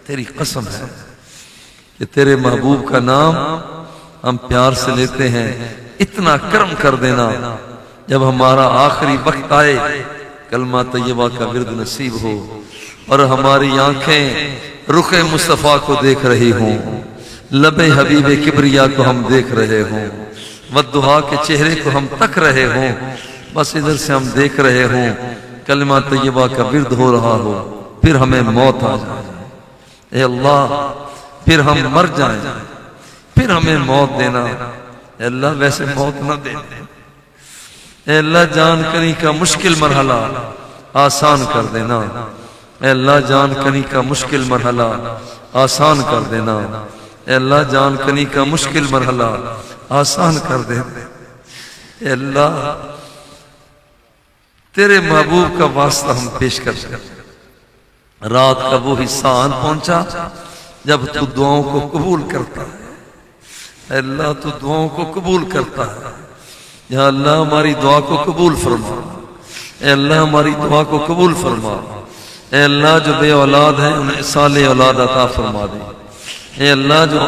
तेरी कसम है कि तेरे महबूब का नाम हम प्यार से लेते हैं। इतना करम कर देना, जब हमारा आखिरी वक्त आए, कलमा तैयबा का विर्द नसीब हो और हमारी आंखें रुखे मुस्तफा को देख रही हों, लबे हबीबे किबरिया को हम देख रहे हों, वद्दुहा के चेहरे को हम तक रहे हों, बस इधर से हम देख रहे हों, कलमा तैयबा का विर्द हो रहा हो, फिर हमें मौत आ जाए। ए अल्लाह, फिर हम मर जाएं, फिर हमें मौत देना। ए अल्लाह, वैसे मौत न देना। ए अल्लाह, जान कनी का मुश्किल मरहला आसान कर देना। ए अल्लाह, जान कनी का मुश्किल मरहला आसान कर देना। ए अल्लाह, जान कनी का मुश्किल मरहला आसान कर देना। ए अल्लाह, तेरे महबूब का वास्ता हम पेश कर सकते। रात का वो हिस्सा आन पहुंचा जब तू दुआओं को कबूल करता है। अल्लाह, तू दुआओं को कबूल करता है। या अल्लाह, हमारी दुआ को कबूल फरमा। अल्लाह, हमारी दुआ को कबूल फरमा। ए अल्लाह जो बे औलाद है उन्हें साले औलाद अता फरमा दे। ए अल्लाह जो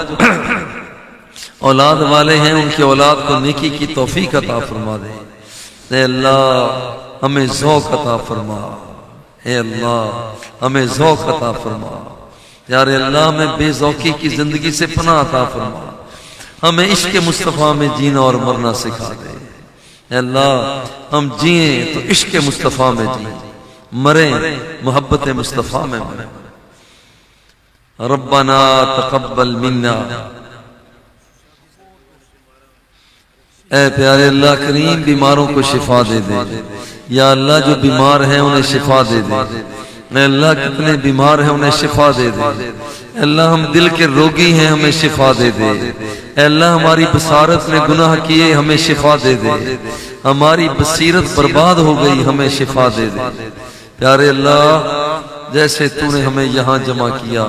औलाद वाले हैं उनकी औलाद को नेकी की तौफीक अता फरमा दे। ए अल्लाह हमें ज़ौक़ अता फरमा। ए अल्लाह हमें ज़ौक़ अता फरमा। यारे अल्लाह हमें बेज़ौक़ी की जिंदगी से पनाह अता फरमा। हमें इश्क़ मुस्तफ़ा में जीना और मरना सिखा दे। ए अल्लाह हम जिए तो इश्क़ मुस्तफ़ा में जिए, मरे मोहब्बत मुस्तफ़ा में मरे। रब्बना तक़ब्बल मिन्ना। ऐ प्यारे अल्लाह करीम बीमारों को शिफा दे दे। या अल्लाह जो बीमार हैं उन्हें शिफा दे दे। अल्लाह कितने बीमार हैं उन्हें शिफा दे दे। अल्लाह हम दिल के रोगी हैं हमें शिफा दे दे। अल्लाह हमारी बसारत ने गुनाह किए हमें शिफा दे दे। हमारी बसीरत बर्बाद हो गई हमें शिफा दे दे। प्यारे अल्लाह जैसे तूने हमें यहाँ जमा किया,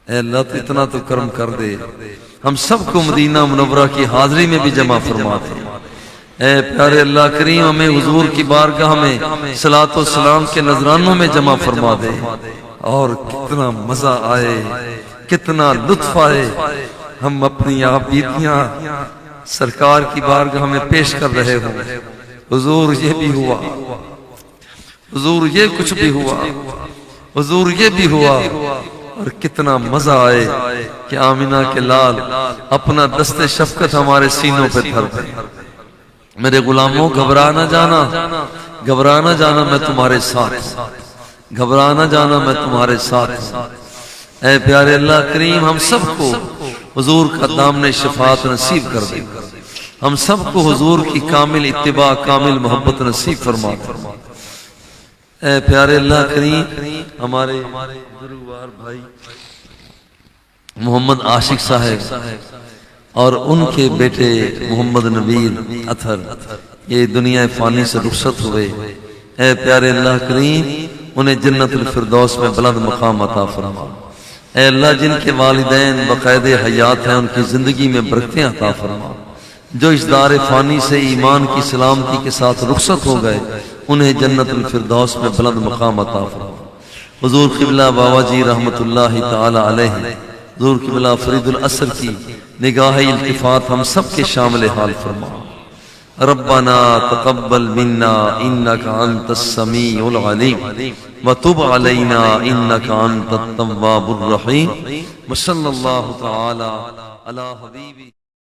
अल्लाह तो इतना तो कर्म कर दे हम सबको मदीना मुनव्वरा की हाजिरी में भी जमा फरमा दे। ऐ प्यारे अल्लाह करीम हमें हुजूर की बारगाह में सलातो सलाम के नजरानों में जमा फरमा दे। और कितना मजा आए, कितना लुत्फ आए। हम अपनी आप बीतियां सरकार की बारगाह में पेश कर रहे हो। हुजूर ये भी हुआ, हुजूर ये कुछ भी हुआ, हुजूर ये भी हुआ। और कितना मजा आए कि आमिना के लाल अपना दस्ते शफकत हमारे सीनों पे धर दे। मेरे गुलामों घबरा ना जाना, घबरा ना जाना, मैं तुम्हारे साथ, घबरा ना जाना, मैं तुम्हारे साथ। ऐ प्यारे अल्लाह करीम हम सबको हुजूर का दामने शफात नसीब कर दे। हम सबको हुजूर की कामिल इत्तिबा, कामिल मोहब्बत नसीब फरमा। ऐ प्यारे अल्लाह करीम हमारे बुजुर्गवार भाई मोहम्मद आशिक साहब और उनके बेटे मोहम्मद नबील अथर ये दुनिया फानी से रुखसत हुए। ऐ प्यारे अल्लाह करीम उन्हें जन्नतुल फिरदौस में बुलंद मकाम अता फरमा। ऐ अल्लाह जिनके वालिदैन बकायदे हयात हैं उनकी जिंदगी में बरकतें अता फरमा। जो इस दार फानी से ईमान की सलामती के साथ रुखसत हो गए उन्हें जन्नतुल फिरदौस में बुलंद मकाम अता फरमा। हुजूर क़िबला बाबा जी रहमतुल्लाहि ताला अलैहि, हुजूर क़िबला फरीदुल असर की निगाह इल्तिफात हम सब के शामिल हाल फरमा। रब्बना तक़ब्बल मिन्ना इन्नका अंतस समीउल अलीम व तुब अलैना इन्नका अंतत तव्वाबुर रहीम। व सल्लल्लाहु तआला अला हबीबी।